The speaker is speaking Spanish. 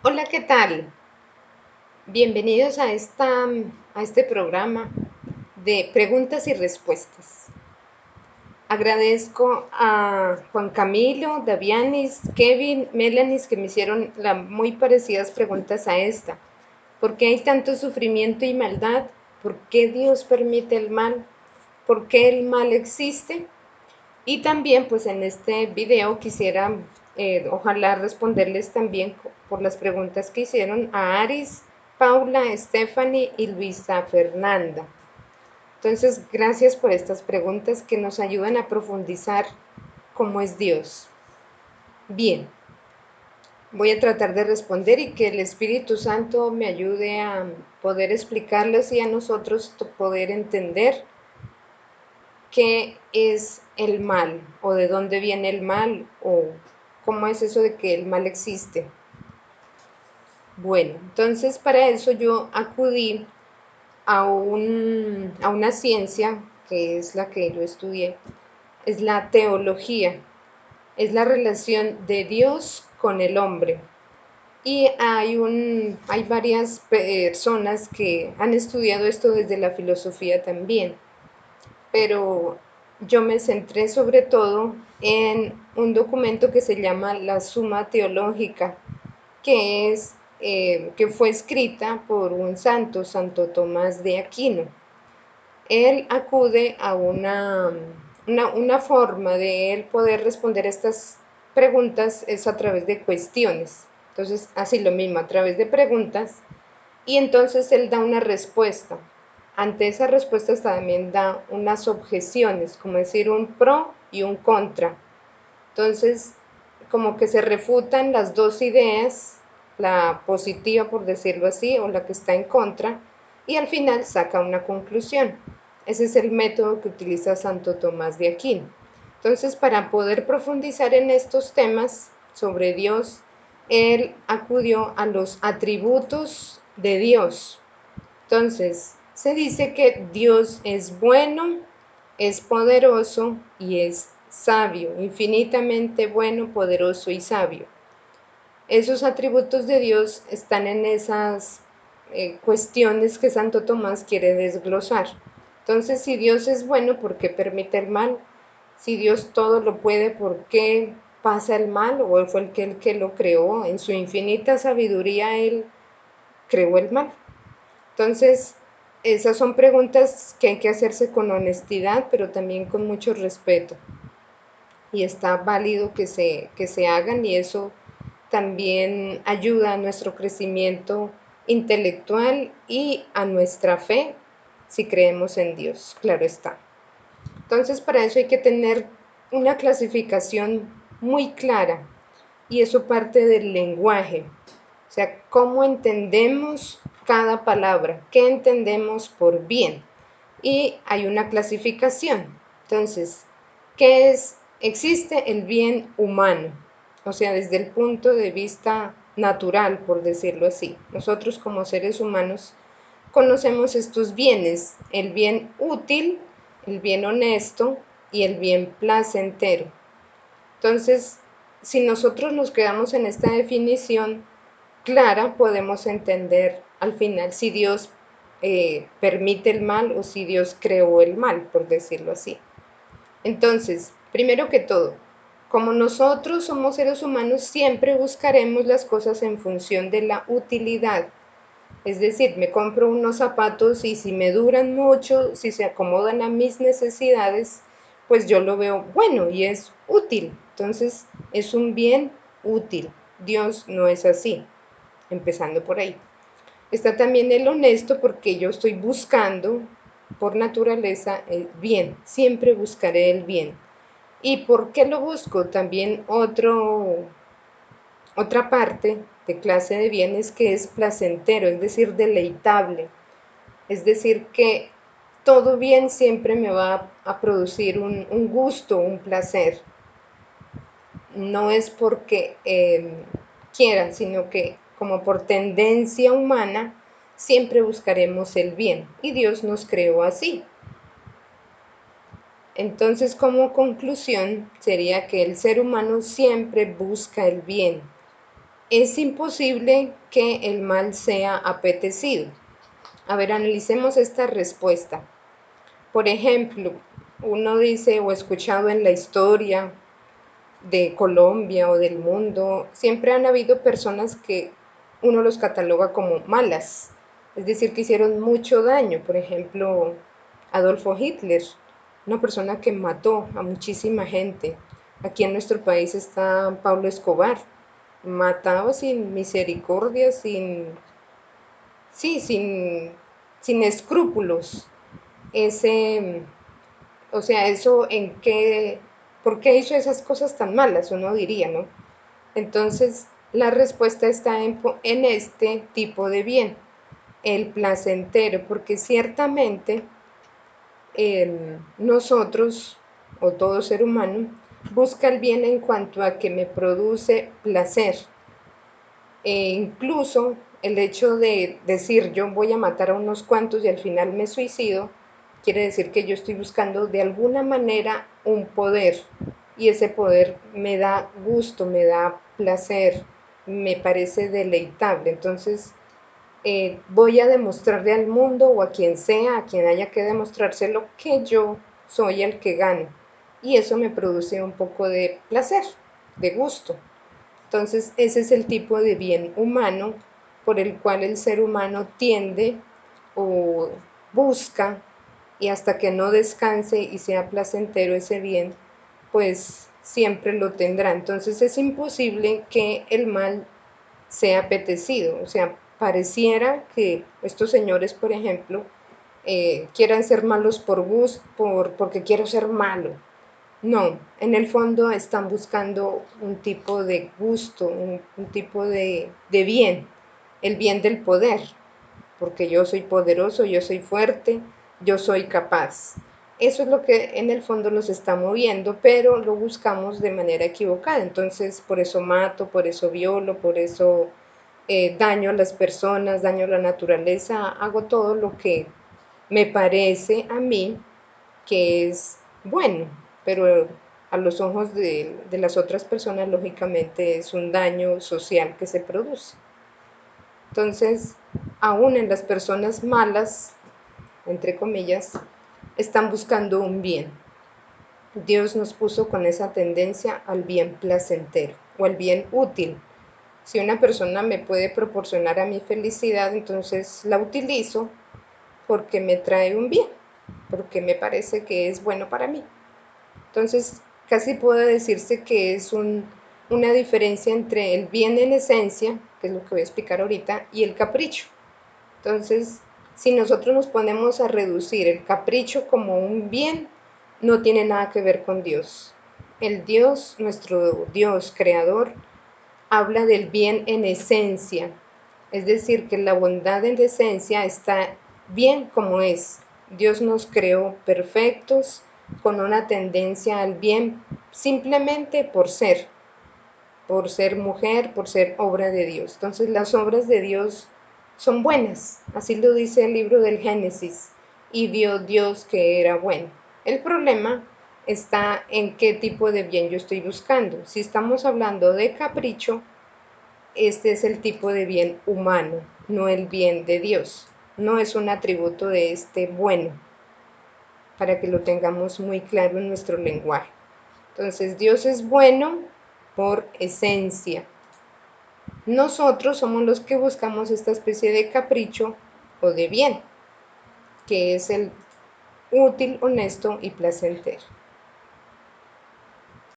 Hola, ¿qué tal? Bienvenidos a este programa de preguntas y respuestas. Agradezco a Juan Camilo, Davianis, Kevin, Melanis que me hicieron muy parecidas preguntas a esta. ¿Por qué hay tanto sufrimiento y maldad? ¿Por qué Dios permite el mal? ¿Por qué el mal existe? Y también pues en este video quisiera ojalá responderles también por las preguntas que hicieron a Aris, Paula, Stephanie y Luisa Fernanda. Entonces, gracias por estas preguntas que nos ayudan a profundizar cómo es Dios. Bien, voy a tratar de responder y que el Espíritu Santo me ayude a poder explicarles y a nosotros poder entender qué es el mal o de dónde viene el mal o cómo es eso de que el mal existe. Bueno, entonces para eso yo acudí a una ciencia que es la que yo estudié, es la teología, es la relación de Dios con el hombre. Y hay varias personas que han estudiado esto desde la filosofía también, pero yo me centré sobre todo en un documento que se llama la Suma Teológica, que fue escrita por un santo, Santo Tomás de Aquino. Él acude a una forma de él poder responder estas preguntas es a través de cuestiones. Entonces, así lo mismo, a través de preguntas, y entonces él da una respuesta. Ante esas respuestas también da unas objeciones, como decir un pro y un contra. Entonces, como que se refutan las dos ideas, la positiva por decirlo así, o la que está en contra, y al final saca una conclusión. Ese es el método que utiliza Santo Tomás de Aquino. Entonces, para poder profundizar en estos temas sobre Dios, él acudió a los atributos de Dios. Entonces, se dice que Dios es bueno, es poderoso y es sabio, infinitamente bueno, poderoso y sabio. Esos atributos de Dios están en esas cuestiones que Santo Tomás quiere desglosar. Entonces, si Dios es bueno, ¿por qué permite el mal? Si Dios todo lo puede, ¿por qué pasa el mal? ¿O fue el que lo creó? En su infinita sabiduría, Él creó el mal. Entonces, esas son preguntas que hay que hacerse con honestidad, pero también con mucho respeto. Y está válido que se hagan y eso también ayuda a nuestro crecimiento intelectual y a nuestra fe si creemos en Dios, claro está. Entonces, para eso hay que tener una clasificación muy clara y eso parte del lenguaje. O sea, cómo entendemos cada palabra, qué entendemos por bien. Y hay una clasificación. Entonces, ¿qué es? Existe el bien humano, o sea, desde el punto de vista natural, por decirlo así. Nosotros como seres humanos conocemos estos bienes, el bien útil, el bien honesto y el bien placentero. Entonces, si nosotros nos quedamos en esta definición clara, podemos entender al final si Dios permite el mal o si Dios creó el mal, por decirlo así. Entonces, primero que todo, como nosotros somos seres humanos, siempre buscaremos las cosas en función de la utilidad. Es decir, me compro unos zapatos y si me duran mucho, si se acomodan a mis necesidades, pues yo lo veo bueno y es útil. Entonces, es un bien útil. Dios no es así, empezando por ahí. Está también el honesto porque yo estoy buscando por naturaleza el bien, siempre buscaré el bien. ¿Y por qué lo busco? También otra parte de clase de bienes que es placentero, es decir, deleitable. Es decir, que todo bien siempre me va a producir un gusto, un placer. No es porque quiera, sino que como por tendencia humana siempre buscaremos el bien y Dios nos creó así. Entonces, como conclusión, sería que el ser humano siempre busca el bien, es imposible que el mal sea apetecido. A ver, analicemos esta respuesta. Por ejemplo, uno dice o escuchado en la historia de Colombia o del mundo, siempre han habido personas que uno los cataloga como malas, es decir, que hicieron mucho daño. Por ejemplo, Adolfo Hitler, una persona que mató a muchísima gente. Aquí en nuestro país está Pablo Escobar, mataba sin misericordia, sí, sin escrúpulos. Ese, o sea, eso en qué, ¿por qué hizo esas cosas tan malas? Uno diría, ¿no? Entonces, la respuesta está en este tipo de bien, el placentero, porque ciertamente nosotros, o todo ser humano, busca el bien en cuanto a que me produce placer. Incluso el hecho de decir yo voy a matar a unos cuantos y al final me suicido, quiere decir que yo estoy buscando de alguna manera un poder y ese poder me da gusto, me da placer, me parece deleitable. Entonces voy a demostrarle al mundo o a quien sea, a quien haya que demostrárselo, que yo soy el que gano. Y eso me produce un poco de placer, de gusto. Entonces, ese es el tipo de bien humano por el cual el ser humano tiende o busca, y hasta que no descanse y sea placentero ese bien, pues siempre lo tendrá. Entonces es imposible que el mal sea apetecido. O sea, pareciera que estos señores, por ejemplo, quieran ser malos por gusto, porque quiero ser malo. No, en el fondo están buscando un tipo de gusto, un tipo de bien, el bien del poder, porque yo soy poderoso, yo soy fuerte, yo soy capaz. Eso es lo que en el fondo los está moviendo, pero lo buscamos de manera equivocada. Entonces, por eso mato, por eso violo, por eso daño a las personas, daño a la naturaleza, hago todo lo que me parece a mí que es bueno, pero a los ojos de las otras personas, lógicamente, es un daño social que se produce. Entonces, aún en las personas malas, entre comillas, están buscando un bien. Dios nos puso con esa tendencia al bien placentero o al bien útil. Si una persona me puede proporcionar a mi felicidad, entonces la utilizo porque me trae un bien, porque me parece que es bueno para mí. Entonces, casi puede decirse que es una diferencia entre el bien en esencia, que es lo que voy a explicar ahorita, y el capricho. Entonces, si nosotros nos ponemos a reducir el capricho como un bien, no tiene nada que ver con Dios. El Dios, nuestro Dios creador, habla del bien en esencia, es decir, que la bondad en esencia está bien como es. Dios nos creó perfectos, con una tendencia al bien, simplemente por ser mujer, por ser obra de Dios. Entonces las obras de Dios son buenas, así lo dice el libro del Génesis, y vio Dios que era bueno. El problema está en qué tipo de bien yo estoy buscando. Si estamos hablando de capricho, este es el tipo de bien humano, no el bien de Dios. No es un atributo de este bueno, para que lo tengamos muy claro en nuestro lenguaje. Entonces, Dios es bueno por esencia. Nosotros somos los que buscamos esta especie de capricho o de bien, que es el útil, honesto y placentero.